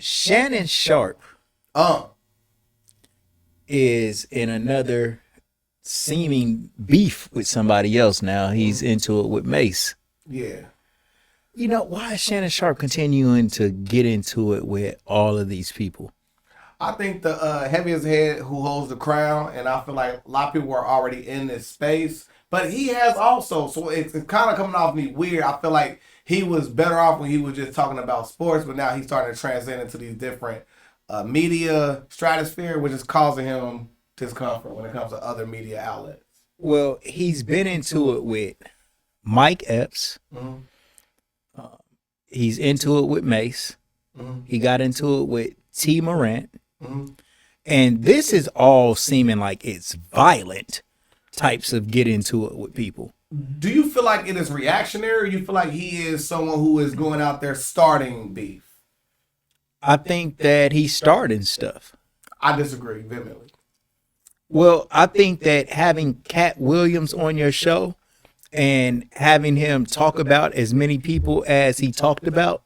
Shannon Sharpe is in another seeming beef with somebody else now. He's into it with Mase. Yeah. You know, why is Shannon Sharpe continuing to get into it with all of these people? I think the heaviest head who holds the crown, and I feel like a lot of people are already in this space, but he has also, so it's kind of coming off me weird. I feel like he was better off when he was just talking about sports, but now he's starting to transcend into these different media stratosphere, which is causing him discomfort when it comes to other media outlets. Well, he's been into it with Mike Epps. Mm-hmm. He's into it with Mase. Mm-hmm. He got into it with T. Morant. Mm-hmm. And this is all seeming like it's violent types of get into it with people. Do you feel like it is reactionary, or you feel like he is someone who is going out there starting beef? I think that he's starting stuff. I disagree vehemently. Well, I think that having Katt Williams on your show and having him talk about as many people as he talked about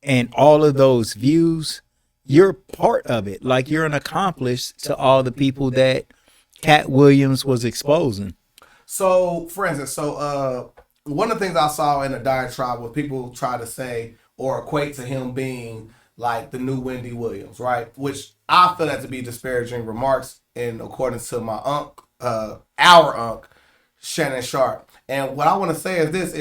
and all of those views, you're part of it. Like, you're an accomplice to all the people that Katt Williams was exposing. So, for instance, one of the things I saw in the diatribe was people try to say or equate to him being like the new Wendy Williams, right? Which I feel that to be disparaging remarks in accordance to my our uncle, Shannon Sharpe. And what I want to say is this: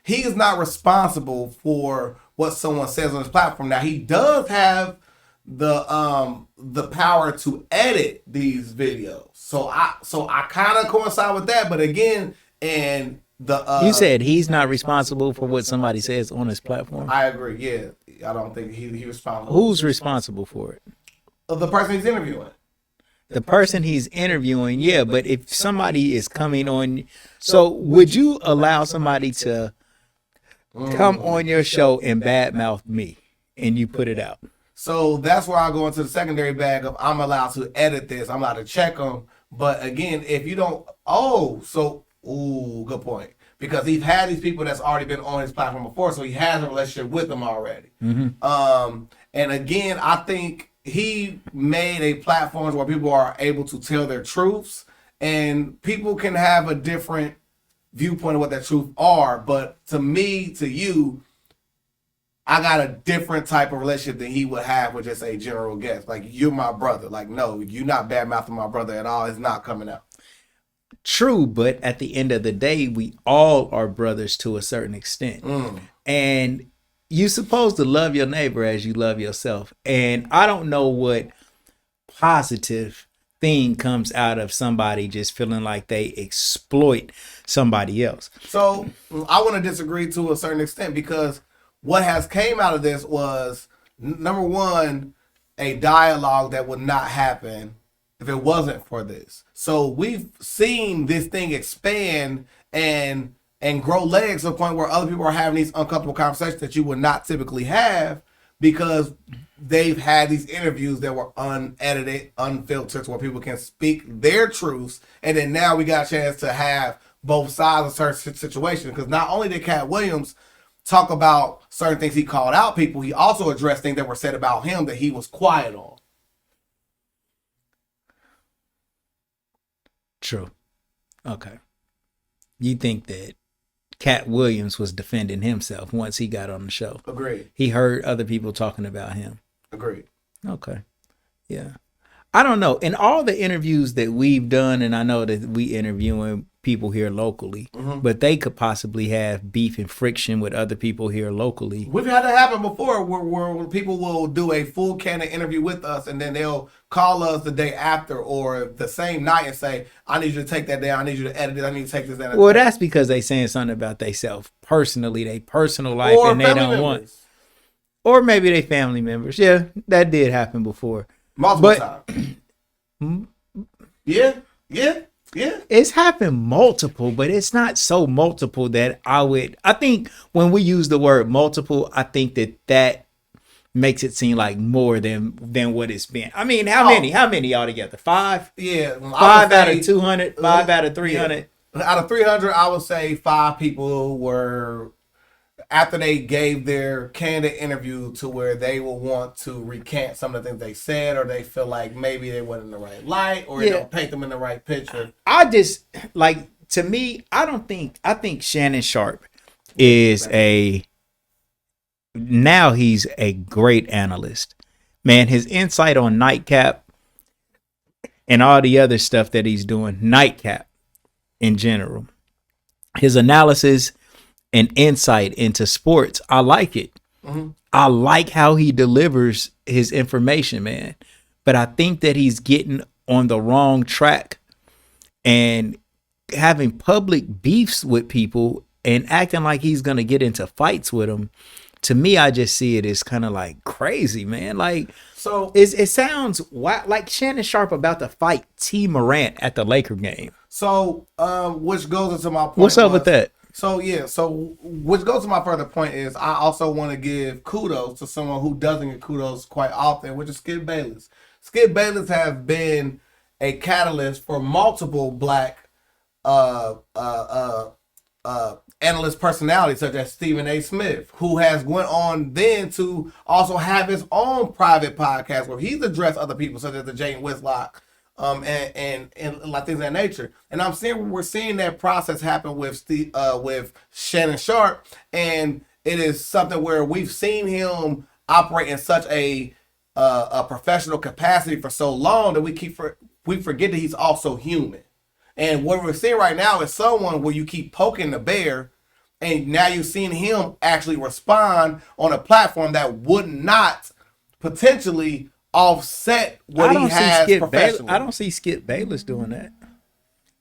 he is not responsible for what someone says on his platform. Now, he does have the power to edit these videos. So I kind of coincide with that, but again, and you said he's not responsible for what somebody says on his platform. I agree. Yeah, I don't think he's responsible. Who's responsible for it? The person he's interviewing. The person he's interviewing, yeah. But if somebody is coming on, so would you allow somebody to come on your show and badmouth me, and you put it out? So that's where I go into the secondary bag of I'm allowed to edit this. I'm allowed to check them. But again, if you don't, good point. Because he's had these people that's already been on his platform before, so he has a relationship with them already. Mm-hmm. And again, I think he made a platform where people are able to tell their truths, and people can have a different viewpoint of what that truth are. But to me, to you, I got a different type of relationship than he would have with just a general guest. Like, you're my brother. Like, no, you're not bad-mouthing my brother at all. It's not coming out. True, but at the end of the day, we all are brothers to a certain extent. And you're supposed to love your neighbor as you love yourself. And I don't know what positive thing comes out of somebody just feeling like they exploit somebody else. So I want to disagree to a certain extent, because what has came out of this was, number one, a dialogue that would not happen if it wasn't for this. So we've seen this thing expand and grow legs to the point where other people are having these uncomfortable conversations that you would not typically have, because they've had these interviews that were unedited, unfiltered, where people can speak their truths. And then now we got a chance to have both sides of certain situations, because not only did Katt Williams talk about certain things he called out people, he also addressed things that were said about him that he was quiet on. True. Okay. You think that Katt Williams was defending himself once he got on the show? Agreed. He heard other people talking about him. Agreed. Okay. Yeah. I don't know. In all the interviews that we've done, and I know that we interviewing people here locally, but they could possibly have beef and friction with other people here locally. We've had that happen before, where people will do a full candid interview with us, and then they'll call us the day after or the same night and say, I need you to take that down, I need you to edit it, I need to take this down. Well, that's because they saying something about themselves personally, their personal life, or and they don't want. Or maybe they family members. Yeah, that did happen before. Multiple times. Yeah. It's happened multiple, but it's not so multiple that I think when we use the word multiple, I think that makes it seem like more than what it's been. I mean, how many altogether? 5? Yeah. 5 out of 200, 5 out of 300. Yeah. Out of 300, I would say 5 people were after they gave their candid interview to where they will want to recant some of the things they said, or they feel like maybe they weren't in the right light, or it don't paint them in the right picture. I just like, to me, I think Shannon Sharpe is now he's a great analyst. Man, his insight on Nightcap and all the other stuff that he's doing, Nightcap in general, his analysis and insight into sports, I like it. Mm-hmm. I like how he delivers his information, man. But I think that he's getting on the wrong track and having public beefs with people and acting like he's going to get into fights with them. To me, I just see it as kind of like crazy, man. Like, so it sounds like Shannon Sharpe about to fight T. Morant at the Laker game. So, which goes into my point. What's up with that? So, yeah. So, which goes to my further point is I also want to give kudos to someone who doesn't get kudos quite often, which is Skip Bayless. Skip Bayless has been a catalyst for multiple black analyst personalities, such as Stephen A. Smith, who has went on then to also have his own private podcast where he's addressed other people, such as the Jane Whitlock, and like things of that nature. And we're seeing that process happen with Shannon Sharpe, and it is something where we've seen him operate in such a professional capacity for so long that we forget that he's also human. And what we're seeing right now is someone where you keep poking the bear, and now you're seeing him actually respond on a platform that would not potentially offset what he has professionally. I don't see Skip Bayless doing that.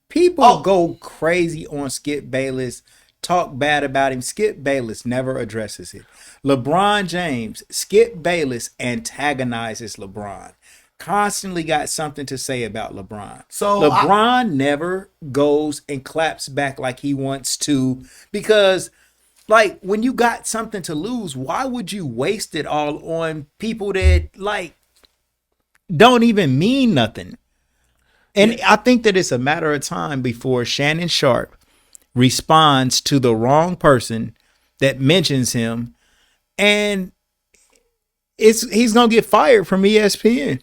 People go crazy on Skip Bayless, talk bad about him. Skip Bayless never addresses it. LeBron James, Skip Bayless antagonizes LeBron. Constantly got something to say about LeBron. So LeBron never goes and claps back like he wants to, because like when you got something to lose, why would you waste it all on people that like don't even mean nothing? And I think that it's a matter of time before Shannon Sharpe responds to the wrong person that mentions him, and he's gonna get fired from ESPN.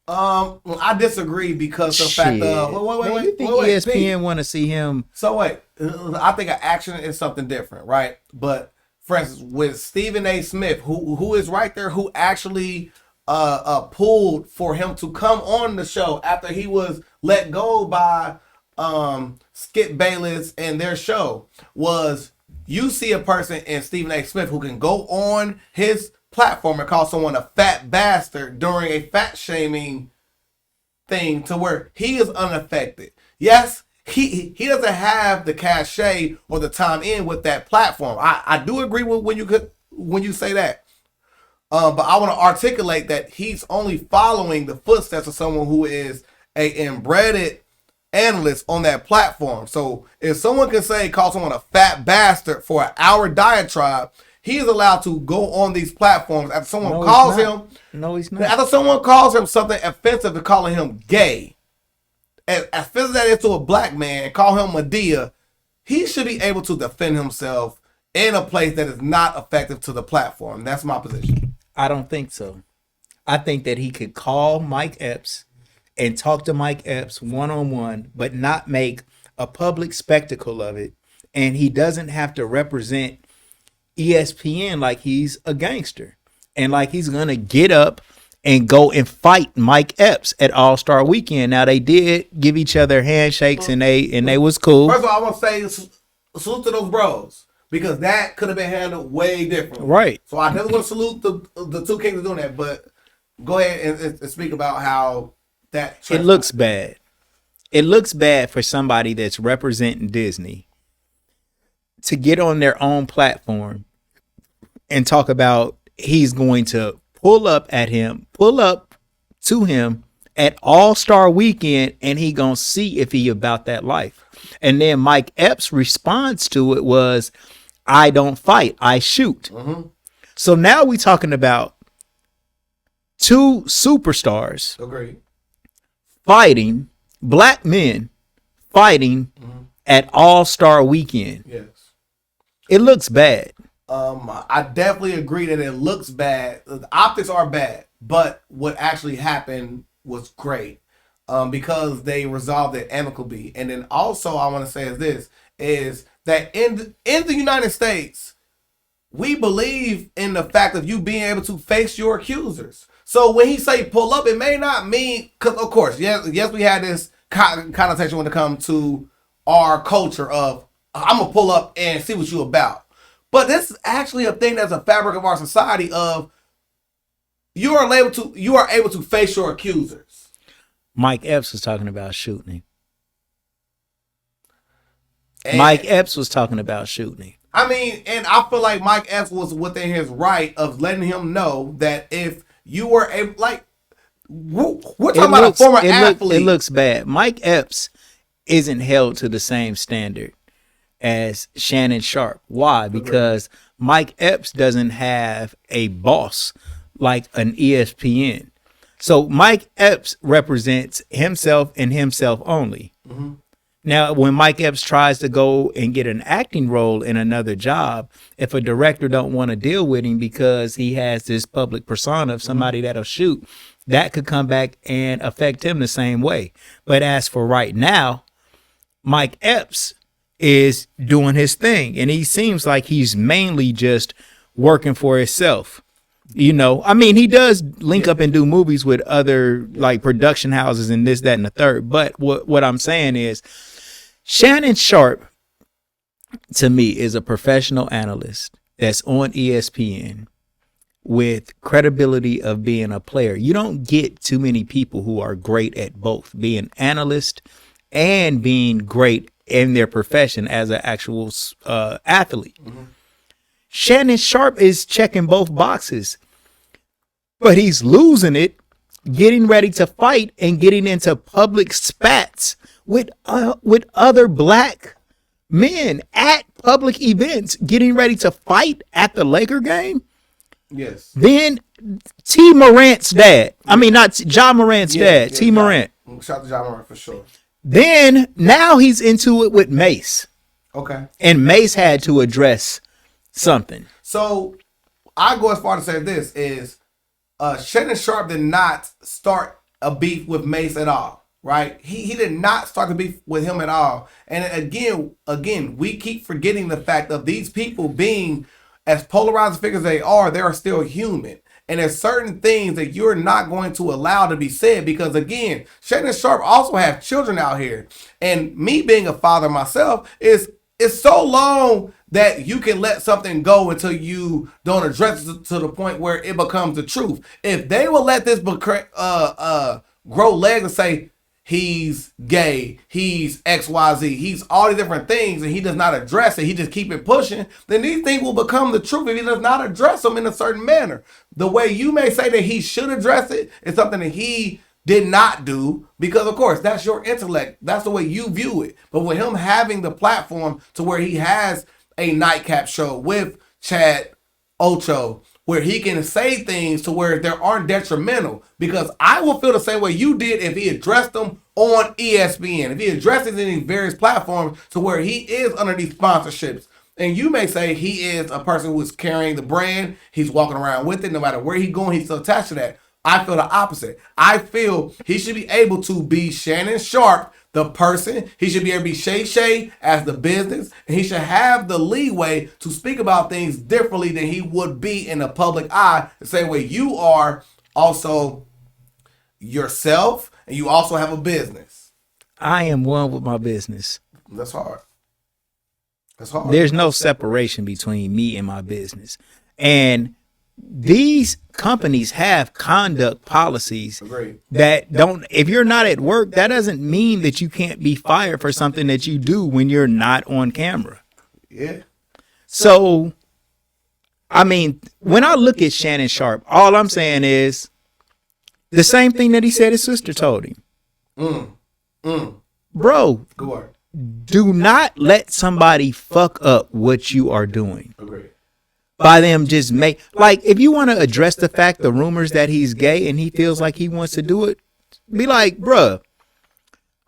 I disagree because the fact of wait, you think ESPN want to see him? So wait, I think an action is something different, right? But for instance, with Stephen A. Smith, who is right there, who actually pulled for him to come on the show after he was let go by Skip Bayless and their show, was you see a person in Stephen A. Smith who can go on his platform and call someone a fat bastard during a fat shaming thing to where he is unaffected. Yes, he doesn't have the cachet or the time in with that platform. I do agree with when you say that. But I want to articulate that he's only following the footsteps of someone who is a embedded analyst on that platform. So if someone can call someone a fat bastard for an hour diatribe, he is allowed to go on these platforms after someone calls him. No, he's not. After someone calls him something offensive and calling him gay, as offensive that is to a black man, call him Medea, he should be able to defend himself in a place that is not effective to the platform. That's my position. I don't think so. I think that he could call Mike Epps and talk to Mike Epps one-on-one, but not make a public spectacle of it. And he doesn't have to represent ESPN like he's a gangster and like he's gonna get up and go and fight Mike Epps at All-Star Weekend. Now they did give each other handshakes and they was cool. First of all, I want to say salute to those bros, because that could have been handled way differently. Right. So I definitely want to salute the two kings doing that, but go ahead and speak about how that it looks bad. It looks bad for somebody that's representing Disney to get on their own platform and talk about he's going to pull up to him at All-Star Weekend and he gonna see if he about that life. And then Mike Epps' response to it was, I don't fight, I shoot. Mm-hmm. So now we talking about two superstars fighting, black men fighting at All-Star Weekend. Yes. It looks bad. I definitely agree that it looks bad. The optics are bad, but what actually happened was great because they resolved it amicably. And then also, I want to say is that in the United States, we believe in the fact of you being able to face your accusers. So when he say pull up, it may not mean, because of course, yes, we had this connotation when it comes to our culture of I'm gonna pull up and see what you about. But this is actually a thing that's a fabric of our society of you are able to face your accusers. Mike Epps was talking about shooting. Mike Epps was talking about shooting. I mean, and I feel like Mike Epps was within his right of letting him know that if you were able, like, we're talking about a former athlete. It looks bad. Mike Epps isn't held to the same standard as Shannon Sharpe. Why? Because Mike Epps doesn't have a boss like an ESPN. So Mike Epps represents himself and himself only. Mm-hmm. Now, when Mike Epps tries to go and get an acting role in another job, if a director don't want to deal with him because he has this public persona of somebody that'll shoot, that could come back and affect him the same way. But as for right now, Mike Epps is doing his thing, and he seems like he's mainly just working for himself. You know, I mean, he does link up and do movies with other like production houses and this, that, and the third. But what I'm saying is Shannon Sharpe, to me, is a professional analyst that's on ESPN with credibility of being a player. You don't get too many people who are great at both, being analyst and being great in their profession as an actual athlete. Mm-hmm. Shannon Sharpe is checking both boxes, but he's losing it, getting ready to fight and getting into public spats with other black men at public events, getting ready to fight at the Laker game. Yes. Then T. Morant's dad. I mean, not Ja Morant's dad. T. Morant. Shout out to Ja Morant for sure. Then now he's into it with Mase. Okay. And Mase had to address something. So I go as far to say this is Shannon Sharpe did not start a beef with Mase at all, right? He did not start a beef with him at all. And again, we keep forgetting the fact of these people being as polarized figures they are still human. And there's certain things that you're not going to allow to be said because, again, Shannon Sharpe also have children out here. And me being a father myself, it's so long that you can let something go until you don't address it to the point where it becomes the truth. If they will let this grow legs and say, he's gay, he's XYZ, he's all these different things, and he does not address it, he just keep it pushing, then these things will become the truth if he does not address them in a certain manner. The way you may say that he should address it is something that he did not do, because of course that's your intellect, that's the way you view it. But with him having the platform to where he has a nightcap show with Chad Ocho, where he can say things to where there aren't detrimental, because I will feel the same way you did if he addressed them on ESPN, if he addresses it in these various platforms to where he is under these sponsorships. And you may say he is a person who is carrying the brand, he's walking around with it, no matter where he's going, he's still attached to that. I feel the opposite. I feel he should be able to be Shannon Sharpe, the person. He should be able to be Shay Shay as the business. And he should have the leeway to speak about things differently than he would be in the public eye. The same way you are also yourself and you also have a business. I am one with my business. That's hard. That's hard. There's no separation between me and my business. And these companies have conduct policies that don't, if you're not at work, that doesn't mean that you can't be fired for something that you do when you're not on camera. Yeah. So, I mean, when I look at Shannon Sharpe, all I'm saying is the same thing that he said his sister told him. Bro, good word. Do not let somebody fuck up what you are doing. Agreed. By them just make, like, if you want to address the fact, the rumors that he's gay and he feels like he wants to do it, be like, bruh,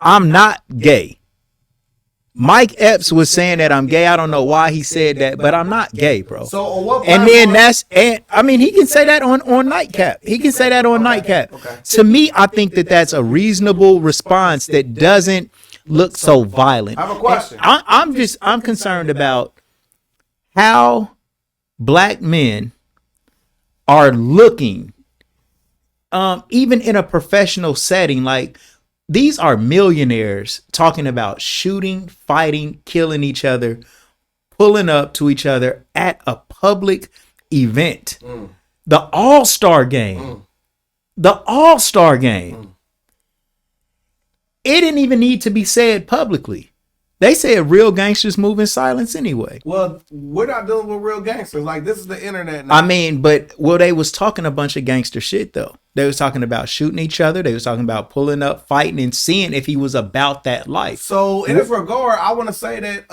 I'm not gay. Mike Epps was saying that I'm gay. I don't know why he said that, but I'm not gay, bro. So on what And then platform- I mean, he can say that on Nightcap. He can say that on Nightcap. Okay. To me, I think that that's a reasonable response that doesn't look so violent. I have a question. I'm concerned about how black men are looking, even in a professional setting. Like, these are millionaires talking about shooting, fighting, killing each other, pulling up to each other at a public event. The All-Star game. The All-Star game. It didn't even need to be said publicly. They said real gangsters move in silence anyway. Well, we're not dealing with real gangsters. Like, this is the internet now. I mean, but they was talking a bunch of gangster shit though. They was talking about shooting each other. They was talking about pulling up, fighting, and seeing if he was about that life. So in this regard, I want to say that,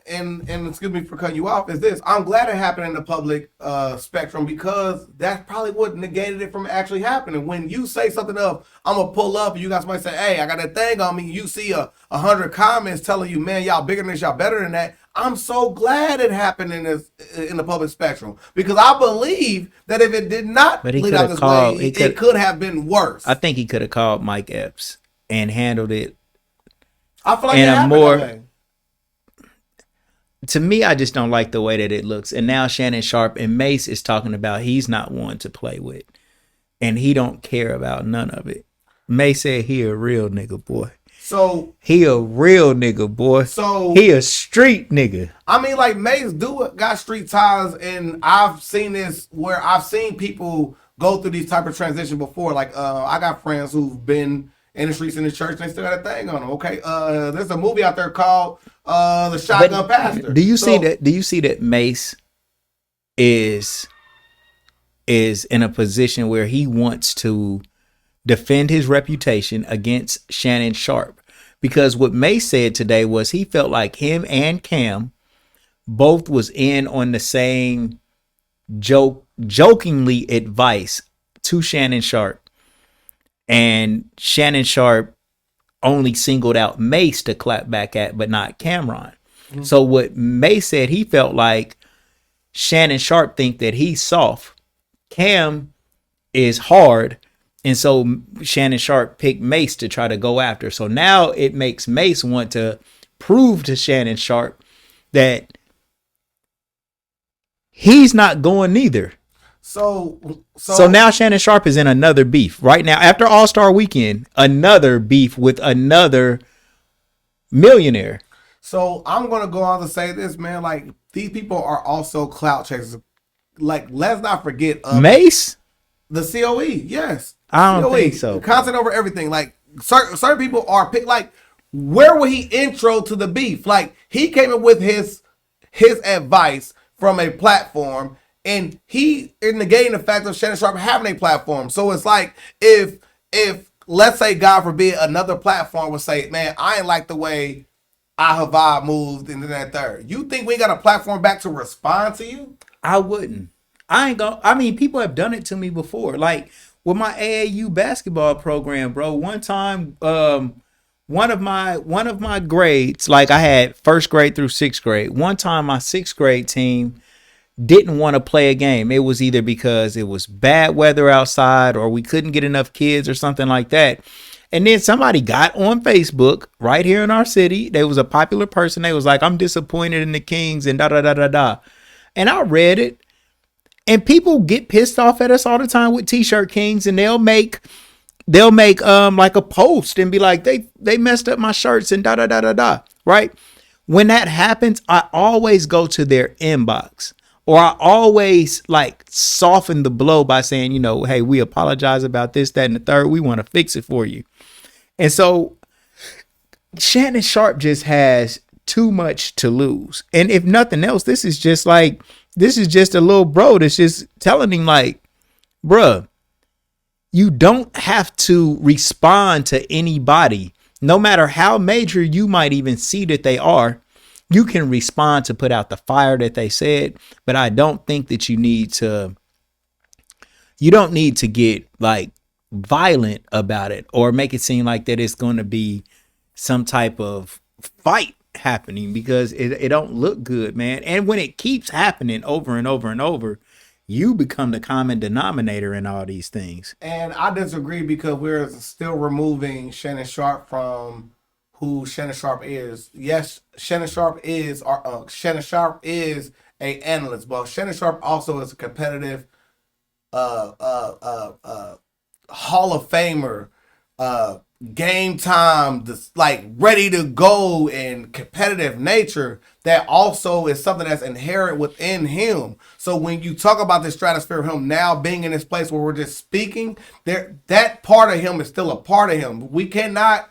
and excuse me for cutting you off, is this: I'm glad it happened in the public spectrum, because that's probably what negated it from actually happening. When you say something of, I'm gonna pull up, and you got somebody say, "Hey, I got that thing on me," you see 100 comments telling you, "Man, y'all bigger than this, y'all better than that." I'm so glad it happened in the public spectrum, because I believe that if it did not lead out this way, it could have been worse. I think he could have called Mike Epps and handled it. I feel like in it a happened more. that way. To me, I just don't like the way that it looks. And now Shannon Sharpe and Mase is talking about he's not one to play with, and he don't care about none of it. Mase said he a real nigga, boy. So he a real nigga, boy. So he a street nigga. I mean, like, Mase got street ties, and I've seen this where I've seen people go through these type of transition before. Like, I got friends who've been in the streets in the church, and they still got a thing on them. Okay, there's a movie out there called The Shotgun Pastor. Do you see that? Do you see that Mase is in a position where he wants to defend his reputation against Shannon Sharpe? Because what Mase said today was he felt like him and Cam both was in on the same jokingly advice to Shannon Sharpe, and Shannon Sharpe only singled out Mase to clap back at, but not Cameron. So what Mase said, he felt like Shannon Sharpe think that he's soft, Cam is hard, and so Shannon Sharpe picked Mase to try to go after. So now it makes Mase want to prove to Shannon Sharpe that he's not going neither. So now Shannon Sharpe is in another beef right now after All-Star Weekend, another beef with another millionaire. So I'm gonna go on to say this, man. Like, these people are also clout chasers. Like, let's not forget Mase, the COE. Yes, I don't COE, think so. Content over everything. Like, certain people are picked. Like, where would he intro to the beef? Like, he came in with his advice from a platform, and he is negating the fact of Shannon Sharpe having a platform. So it's like, if let's say, God forbid, another platform would say, "Man, I ain't like the way Ahavad moved," and then that third. You think we got a platform back to respond to you? I wouldn't. I ain't gonna. I mean, people have done it to me before. Like with my AAU basketball program, bro. One time, one of my grades, like I had first grade through sixth grade. One time, my sixth grade team didn't want to play a game. It was either because it was bad weather outside or we couldn't get enough kids or something like that. And then somebody got on Facebook right here in our city. There was a popular person. They was like, "I'm disappointed in the Kings," and da da da da da. And I read it. And people get pissed off at us all the time with T-shirt Kings, and they'll make like a post and be like, they messed up my shirts and da da da da da. Right? When that happens, I always go to their inbox, or I always like soften the blow by saying, you know, "Hey, we apologize about this, that, and the third. We want to fix it for you." And so Shannon Sharpe just has too much to lose. And if nothing else, this is just a little bro that's just telling him, like, bruh, you don't have to respond to anybody, no matter how major you might even see that they are. You can respond to put out the fire that they said, but I don't think that you don't need to get like violent about it or make it seem like that it's going to be some type of fight happening because it don't look good, man. And when it keeps happening over and over and over, you become the common denominator in all these things. And I disagree because we're still removing Shannon Sharpe from who Shannon Sharpe is. Yes, Shannon Sharpe is a analyst, but Shannon Sharpe also is a competitive Hall of Famer, game time, like ready to go and competitive nature that also is something that's inherent within him. So when you talk about the stratosphere of him now being in this place where we're just speaking, that part of him is still a part of him. We cannot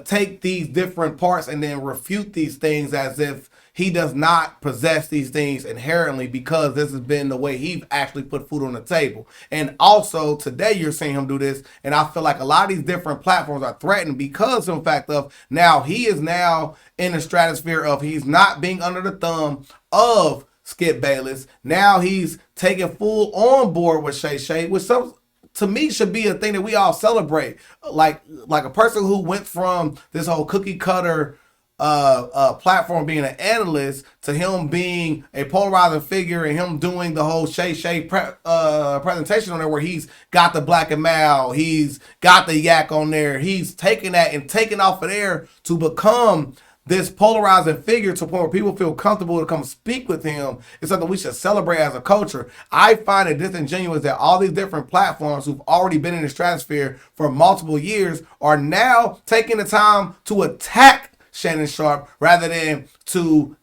take these different parts and then refute these things as if he does not possess these things inherently, because this has been the way he actually put food on the table. And also today you're seeing him do this, and I feel like a lot of these different platforms are threatened because of the fact of now he is now in the stratosphere of he's not being under the thumb of Skip Bayless. Now he's taking full on board with Shay Shay, which to me should be a thing that we all celebrate. Like a person who went from this whole cookie cutter platform being an analyst to him being a polarizing figure and him doing the whole Shay Shay presentation on there where he's got the black and mild, he's got the yak on there, he's taking that and taking off of there to become this polarizing figure to a point where people feel comfortable to come speak with him is something we should celebrate as a culture. I find it disingenuous that all these different platforms who've already been in the stratosphere for multiple years are now taking the time to attack Shannon Sharpe rather than to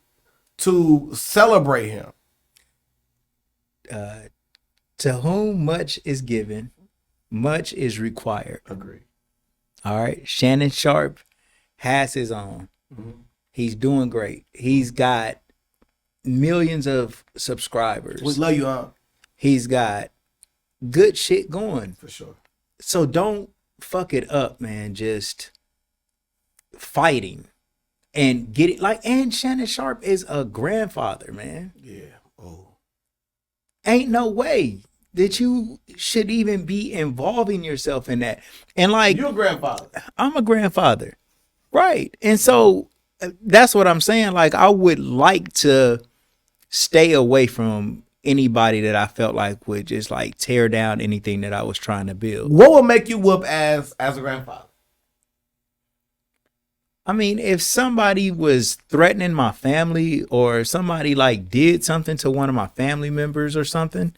celebrate him. To whom much is given, much is required. Agree. All right. Shannon Sharpe has his own. Mm-hmm. He's doing great. He's got millions of subscribers. We love you, huh? He's got good shit going. For sure. So don't fuck it up, man. Just fighting. And get it and Shannon Sharpe is a grandfather, man. Yeah. Oh. Ain't no way that you should even be involving yourself in that. And like, you're a grandfather. I'm a grandfather. Right. And so that's what I'm saying. Like, I would like to stay away from anybody that I felt like would just like tear down anything that I was trying to build. What would make you whoop as a grandfather? I mean, if somebody was threatening my family or somebody like did something to one of my family members or something,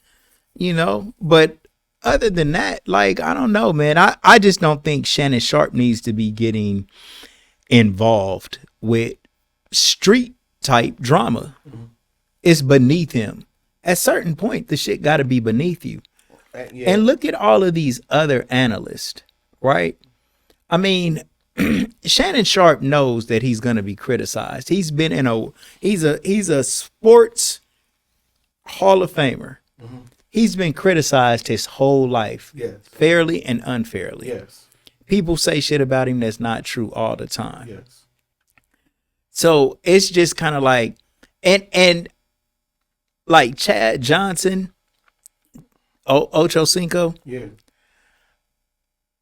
but other than that, like, I don't know, man. I just don't think Shannon Sharpe needs to be getting involved with street type drama. Mm-hmm. It's beneath him. At a certain point, the shit got to be beneath you. Yeah. And look at all of these other analysts, right? I mean, Shannon Sharpe knows that he's going to be criticized. He's been he's a sports Hall of Famer. Mm-hmm. He's been criticized his whole life, yes, fairly and unfairly. Yes. People say shit about him that's not true all the time. Yes. So it's just kind of like, and like Chad Johnson, Ocho Cinco. Yeah.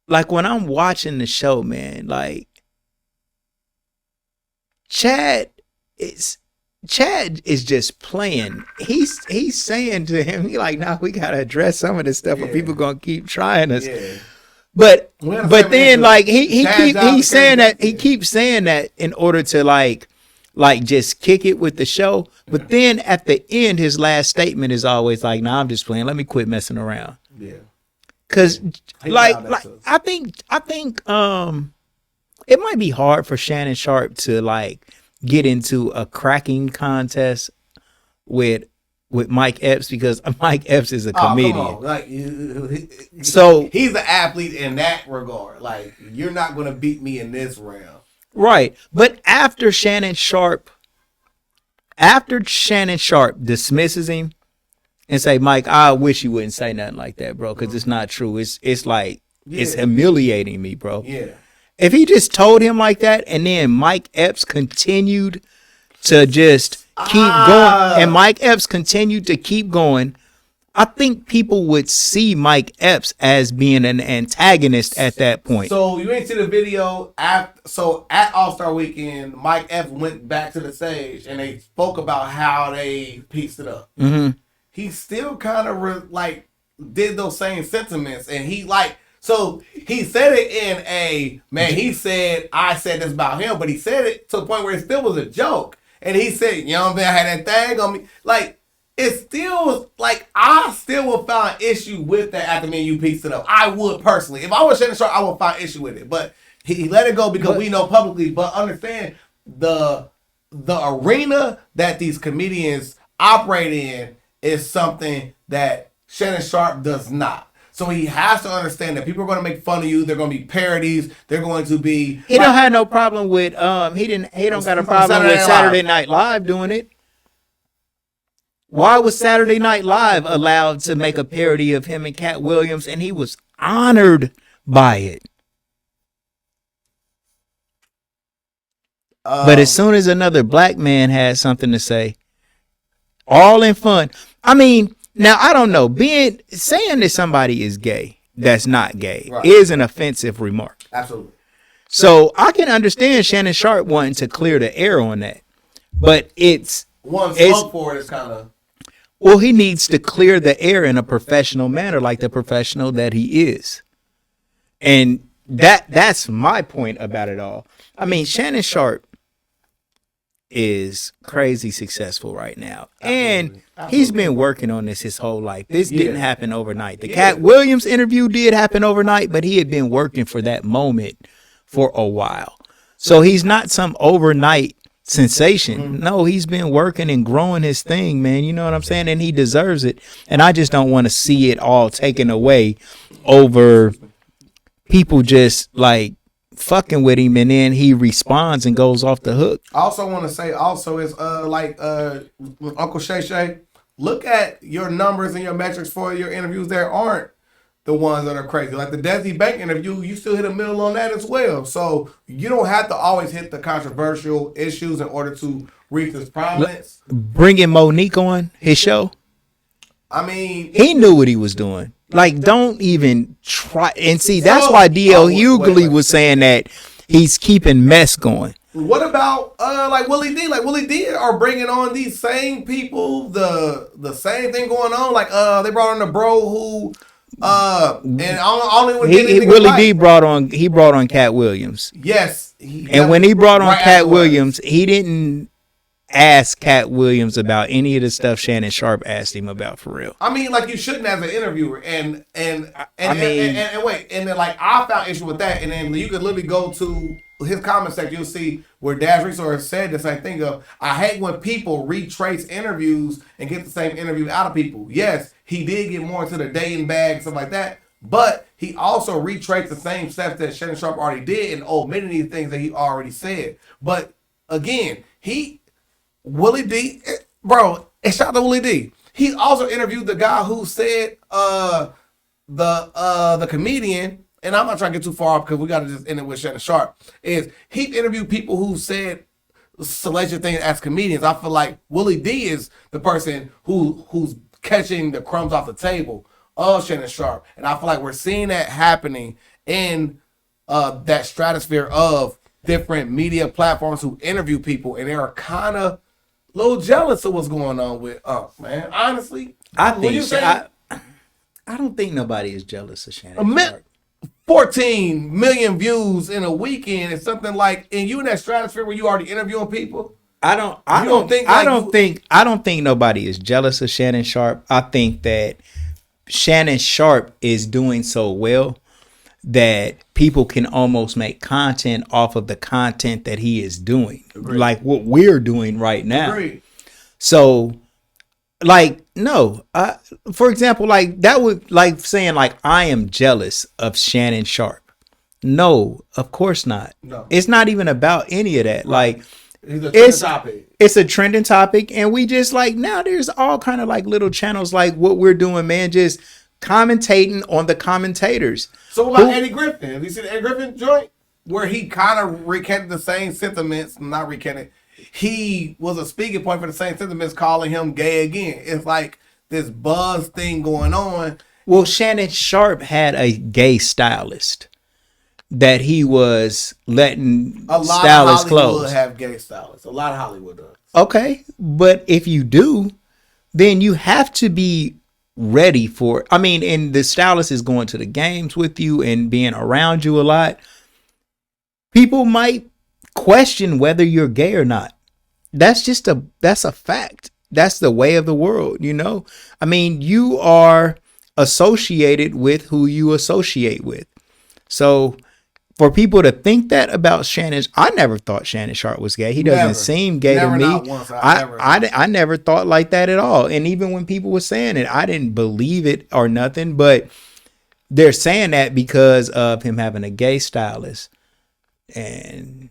Like when I'm watching the show, man, like Chad is just playing. He's saying to him, he like, nah, we gotta address some of this stuff, or people gonna keep trying us. Yeah. But then like he keeps saying that in order to like just kick it with the show. But then at the end, his last statement is always like, nah, I'm just playing. Let me quit messing around. Yeah. Cause I think it might be hard for Shannon Sharpe to like get into a cracking contest with Mike Epps, because Mike Epps is a comedian. Come on. Like, so he's an athlete in that regard. Like, you're not going to beat me in this round. Right. But after Shannon Sharpe dismisses him and say, Mike, I wish you wouldn't say nothing like that, bro, because it's not true. It's like, it's humiliating me, bro. Yeah. If he just told him like that, and then Mike Epps continued to just keep going, and Mike Epps continued to keep going I think people would see Mike Epps as being an antagonist at that point. So you ain't see the video at All-Star Weekend, Mike Epps went back to the stage and they spoke about how they pieced it up. Mm-hmm. He still kind of did those same sentiments, and he said it in I said this about him, but he said it to the point where it still was a joke. And he said, you know what I'm saying, I had that thing on me. Like, it still was, like, I still would find issue with that after me and you pieced it up. I would personally. If I was Shannon Sharpe, I would find issue with it. But he let it go because we know publicly. But understand, the arena that these comedians operate in is something that Shannon Sharpe does not. So he has to understand that people are going to make fun of you. They're going to be parodies. They're going to be. He don't have no problem with he don't got a problem with Saturday Night Live doing it. Why was Saturday Night Live allowed to make a parody of him and Katt Williams, and he was honored by it? But as soon as another black man has something to say, all in fun. I mean, now I don't know. Saying that somebody is gay that's not gay is an offensive remark. Absolutely. So I can understand Shannon Sharpe wanting to clear the air on that, but it's for it is kind of. Well, he needs to clear the air in a professional manner, like the professional that he is. And that's my point about it all. I mean, Shannon Sharpe is crazy successful right now. And he's been working on this his whole life. This didn't happen overnight. The Katt Williams interview did happen overnight, but he had been working for that moment for a while. So he's not some overnight sensation. Mm-hmm. No, he's been working and growing his thing, man. You know what I'm saying? And he deserves it. And I just don't want to see it all taken away over people just like fucking with him, and then he responds and goes off the hook. I also want to say is with Uncle Shay Shay, look at your numbers and your metrics for your interviews. There aren't the ones that are crazy. Like the Desi Bank interview, you still hit a middle on that as well. So you don't have to always hit the controversial issues in order to reach this prominence. Bringing Monique on his show, I mean, he knew what he was doing. Like, don't even try. And see, that's why D.L. Hughley was saying that he's keeping mess going. What about like Willie D? Like Willie D are bringing on these same people, the same thing going on. Like they brought on the bro who and I don't even Willie D brought on Katt Williams. Yes, and when he brought on Katt Williams, he didn't ask Katt Williams about any of the stuff Shannon Sharpe asked him about, for real. I mean, like, you shouldn't as an interviewer, and then like I found issue with that, and then you could literally go to his comment section, you'll see where Dash Resource said the same thing of, I hate when people retrace interviews and get the same interview out of people. Yes, he did get more into the dating bag and stuff like that, but he also retraced the same steps that Shannon Sharpe already did and omitted these things that he already said. But again, Willie D, bro, and shout out to Willie D. He also interviewed the guy who said the comedian, and I'm not trying to get too far off because we got to just end it with Shannon Sharpe, is he interviewed people who said salacious things as comedians. I feel like Willie D is the person who's catching the crumbs off the table of Shannon Sharpe. And I feel like we're seeing that happening in that stratosphere of different media platforms who interview people, and they're kind of a little jealous of what's going on with man. Honestly, I don't think nobody is jealous of Shannon Sharpe. 14 million views in a weekend is something like, and you in that stratosphere where you already interviewing people. I don't think nobody is jealous of Shannon Sharpe. I think that Shannon Sharpe is doing so well that people can almost make content off of the content that he is doing. Agreed. Like what we're doing right now. Agreed. So, like, no, for example, like that would, like saying like I am jealous of Shannon Sharpe. No, of course not. No, it's not even about any of that. Right. Like, it's a trending topic, and we just like, now there's all kind of like little channels like what we're doing, man, just commentating on the commentators. So what about Eddie Griffin? Have you seen the Eddie Griffin joint where he kind of recanted the same sentiments? Not recanted. He was a speaking point for the same sentiments, calling him gay again. It's like this buzz thing going on. Well, Shannon Sharpe had a gay stylist that he was letting A lot stylists of Hollywood clothes. have gay stylists. A lot of Hollywood does. Okay, but if you do, then you have to be ready for. I mean, and the stylist is going to the games with you and being around you a lot. People might question whether you're gay or not. That's a fact. That's the way of the world, you know? I mean, you are associated with who you associate with. So for people to think that about Shannon, I never thought Shannon Sharpe was gay. He doesn't seem gay to me. Not once. I never thought like that at all. And even when people were saying it, I didn't believe it or nothing, but they're saying that because of him having a gay stylist. And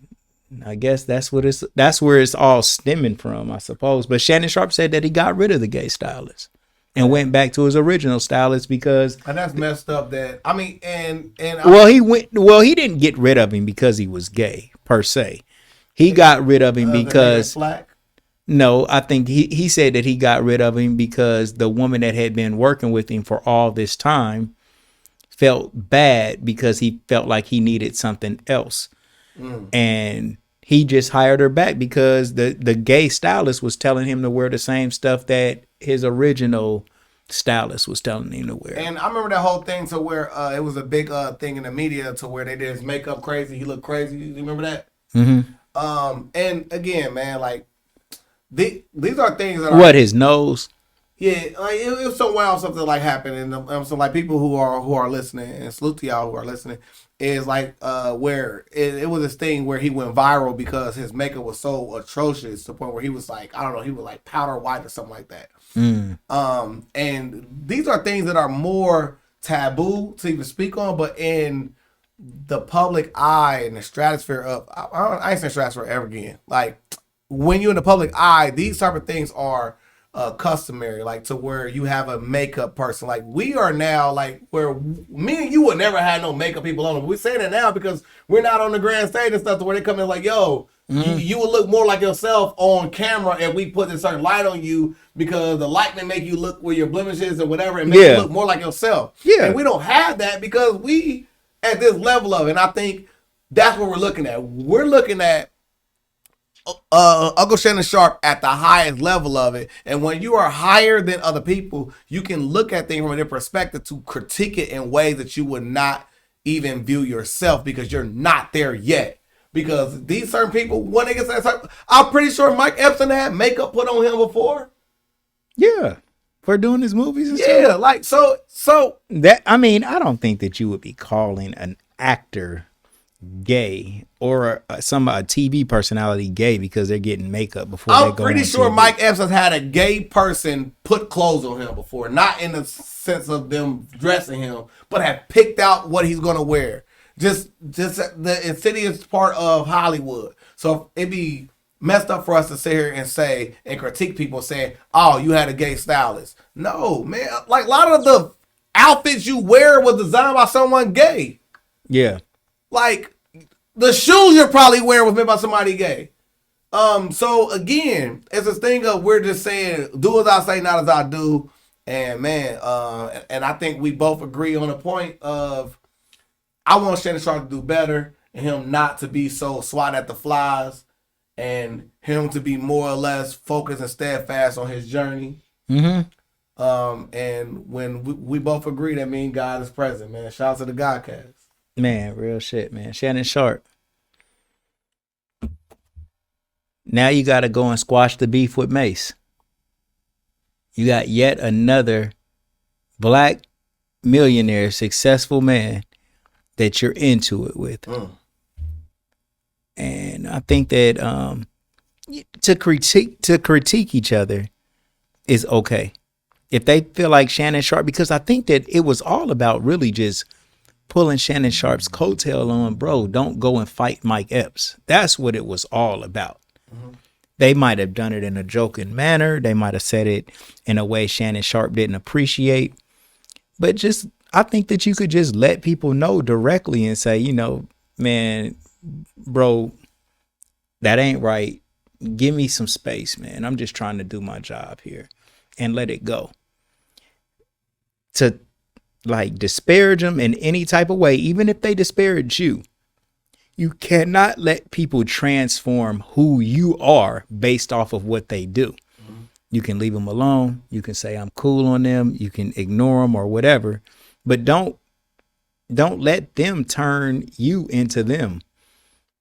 I guess that's where it's all stemming from, I suppose. But Shannon Sharpe said that he got rid of the gay stylist and went back to his original stylist because, and that's messed up. That I mean, he didn't get rid of him because he was gay per se. He got rid of him because no, I think he said that he got rid of him because the woman that had been working with him for all this time felt bad because he felt like he needed something else. And he just hired her back because the gay stylist was telling him to wear the same stuff that his original stylist was telling him to wear. And I remember that whole thing to where it was a big thing in the media to where they did his makeup crazy. He looked crazy. You remember that? Mm-hmm. And again, man, like these are things that are his nose. Yeah, like it was some wild stuff that like happened, and so like people who are listening, and salute to y'all who are listening, is like where it was this thing where he went viral because his makeup was so atrocious to the point where he was like, I don't know, he was like powder white or something like that. And these are things that are more taboo to even speak on, but in the public eye and the stratosphere of I ain't saying stratosphere ever again. Like when you're in the public eye, these type of things are customary, like to where you have a makeup person. Like we are now, like where me and you would never have no makeup people on. We're saying it now because we're not on the grand stage and stuff to where they come in like, yo, you would look more like yourself on camera if we put a certain light on you because the light may make you look where your blemishes or whatever and make you look more like yourself. Yeah. And we don't have that because we at this level of it. And I think that's what we're looking at. We're looking at Uncle Shannon Sharpe at the highest level of it, and when you are higher than other people, you can look at things from a different perspective to critique it in ways that you would not even view yourself because you're not there yet. Because these certain people, when they get to that certain, I'm pretty sure Mike Epps had makeup put on him before. Yeah, for doing his movies and stuff. Yeah, like so that I mean, I don't think that you would be calling an actor gay or a TV personality gay because they're getting makeup before they go on TV. I'm pretty sure Mike Epps has had a gay person put clothes on him before, not in the sense of them dressing him, but have picked out what he's gonna wear. Just the insidious part of Hollywood. So it'd be messed up for us to sit here and say and critique people saying, "Oh, you had a gay stylist." No, man. Like a lot of the outfits you wear was designed by someone gay. Yeah. Like the shoes you're probably wearing was made by somebody gay. So again, it's this thing of we're just saying, do as I say, not as I do. And man, and I think we both agree on the point of I want Shannon Sharpe to do better and him not to be so swat at the flies and him to be more or less focused and steadfast on his journey. And when we both agree, that means God is present, man. Shout out to the Godcast. Man, real shit, man. Shannon Sharpe. Now you got to go and squash the beef with Mase. You got yet another black millionaire, successful man that you're into it with. And I think that to critique each other is okay. If they feel like Shannon Sharpe, because I think that it was all about really just pulling Shannon Sharpe's coattail on, bro, don't go and fight Mike Epps. That's what it was all about. They might have done it in a joking manner. They might have said it in a way Shannon Sharpe didn't appreciate. But just, I think that you could just let people know directly and say, you know, man, bro, that ain't right. Give me some space, man. I'm just trying to do my job here and let it go. to like disparage them in any type of way, even if they disparage you. You cannot let people transform who you are based off of what they do. You can leave them alone. You can say, I'm cool on them. You can ignore them or whatever, but don't let them turn you into them,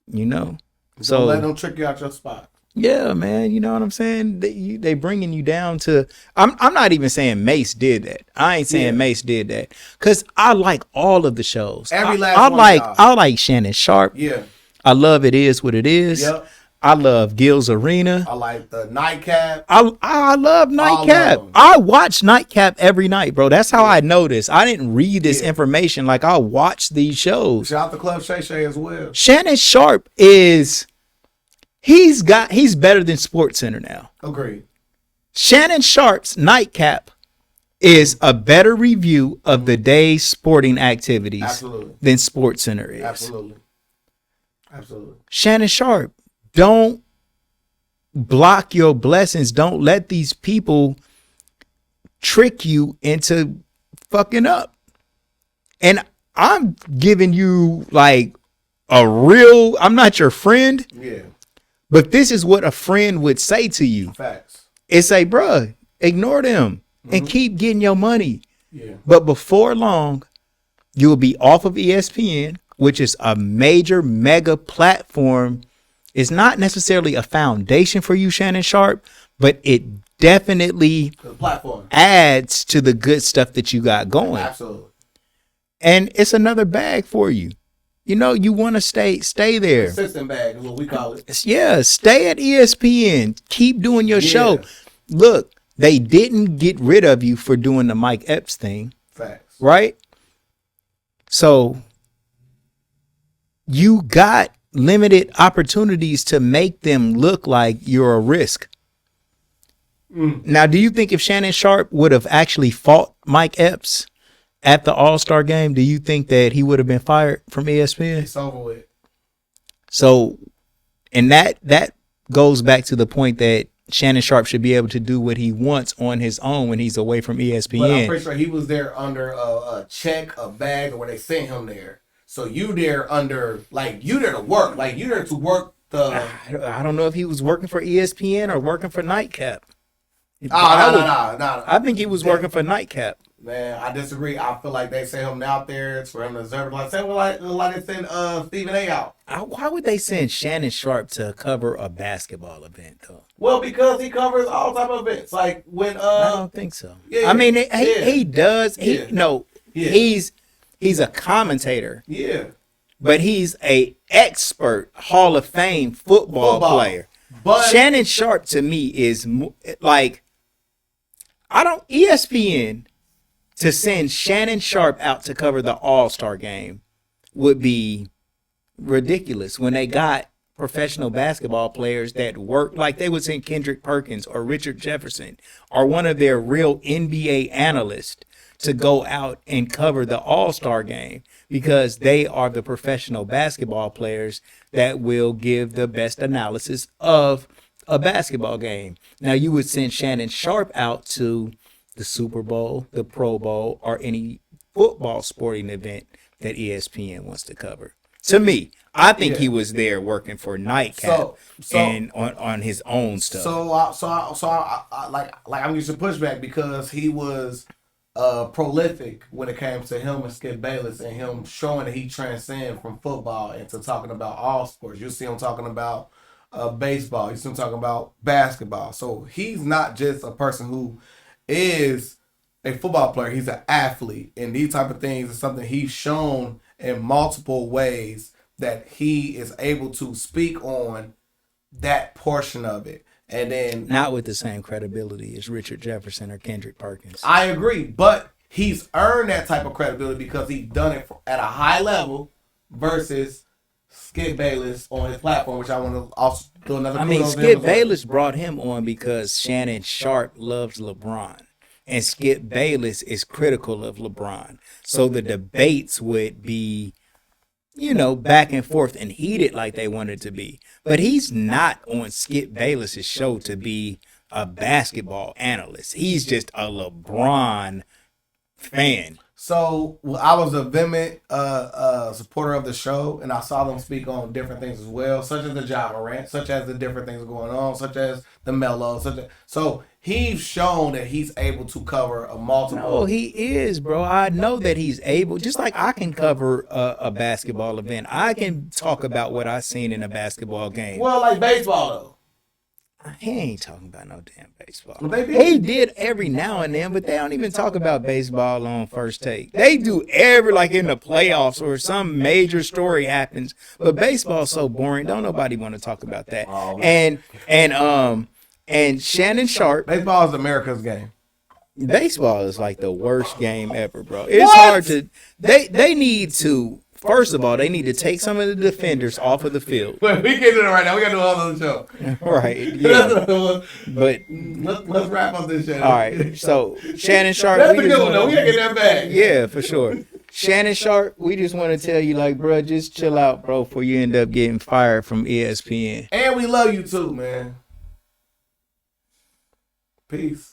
you know? So don't let them trick you out your spot. Yeah, man. You know what I'm saying? They bringing you down to, I'm not even saying Mase did that. I ain't saying Mase did that. Cause I like all of the shows. Every last one. I like Shannon Sharpe. Yeah. I love It Is What It Is. Yep. I love Gil's Arena. I like the Nightcap. I love Nightcap. I watch Nightcap every night, bro. That's how I know this. I didn't read this information. Like, I watch these shows. Shout out to Club Shay Shay as well. Shannon Sharpe is, he's better than SportsCenter now. Agreed. Shannon Sharpe's Nightcap is a better review of the day's sporting activities than SportsCenter is. Absolutely. Shannon Sharpe. Don't block your blessings. Don't let these people trick you into fucking up. And I'm giving you like I'm not your friend. Yeah. But this is what a friend would say to you. Facts. It's say, bruh, ignore them and keep getting your money. Yeah. But before long, you will be off of ESPN, which is a major mega platform. It's not necessarily a foundation for you, Shannon Sharpe, but it definitely adds to the good stuff that you got going. Absolutely. And it's another bag for you. You know, you want to stay there. Assistant bag is what we call it. Yeah, stay at ESPN. Keep doing your show. Look, they didn't get rid of you for doing the Mike Epps thing. Facts. Right? So you got limited opportunities to make them look like you're a risk. Now, do you think if Shannon Sharpe would have actually fought Mike Epps at the All-Star game, do you think that he would have been fired from ESPN? It's over with. So, and that goes back to the point that Shannon Sharpe should be able to do what he wants on his own when he's away from ESPN. But I'm pretty sure he was there under a check, a bag, or where they sent him there. So you there under, like, you there to work. Like, you there to work the... I don't know if he was working for ESPN or working for Nightcap. No. I think he was working for Nightcap. Man, I disagree. I feel like they sent him out there. It's for him to observe. Like they sent Stephen A out. Why would they send Shannon Sharpe to cover a basketball event, though? Well, because he covers all type of events. Like, when... I don't think so. Yeah, I mean, he does. He's a commentator. Yeah. But he's a expert Hall of Fame football player. But Shannon Sharpe to me is like, ESPN to send Shannon Sharpe out to cover the All-Star game would be ridiculous when they got professional basketball players that work, like they would send Kendrick Perkins or Richard Jefferson or one of their real NBA analysts to go out and cover the All-Star game, because they are the professional basketball players that will give the best analysis of a basketball game. Now, you would send Shannon Sharpe out to the Super Bowl, the Pro Bowl, or any football sporting event that ESPN wants to cover. To me, I think he was there working for Nightcap and on his own stuff. I'm used to pushback because he was prolific when it came to him and Skip Bayless and him showing that he transcends from football into talking about all sports. You see him talking about baseball. You see him talking about basketball. So he's not just a person who is a football player. He's an athlete. And these type of things is something he's shown in multiple ways that he is able to speak on that portion of it. And then not with the same credibility as Richard Jefferson or Kendrick Perkins. I agree, but he's earned that type of credibility because he's done it at a high level versus Skip Bayless on his platform, which I want to also do another. I mean, Skip Bayless brought him on because Shannon Sharpe loves LeBron, and Skip Bayless is critical of LeBron. So the debates would be, back and forth and heated like they wanted to be. But he's not on Skip Bayless's show to be a basketball analyst. He's just a LeBron fan. So I was a vehement supporter of the show, and I saw them speak on different things as well, such as the Ja Morant, such as the different things going on, such as the Melo. So he's shown that he's able to cover a multiple. No, he is, bro. I know that he's able. Just like I can cover a basketball event, I can talk about what I seen in a basketball game. Well, like baseball though. He ain't talking about no damn baseball. Well, they He did every now and then, but they don't even talk about baseball on First Take. They do like in the playoffs or some major story happens. But baseball's so boring. Don't nobody want to talk about that. Oh, and Shannon Sharpe. Baseball is America's game. Baseball is like the worst game ever, bro. It's hard to. They need to. First of all, they need to take some of the defenders off of the field. Wait, we can't do it right now. We got to do all on the show. Right. Yeah. But let's wrap up this show. All right. So Shannon Sharpe. That's a good one, though. We got to get that back. Yeah, for sure. Shannon Sharpe, we just want to tell you, like, bro, just chill out, bro, before you end up getting fired from ESPN. And we love you too, man. Peace.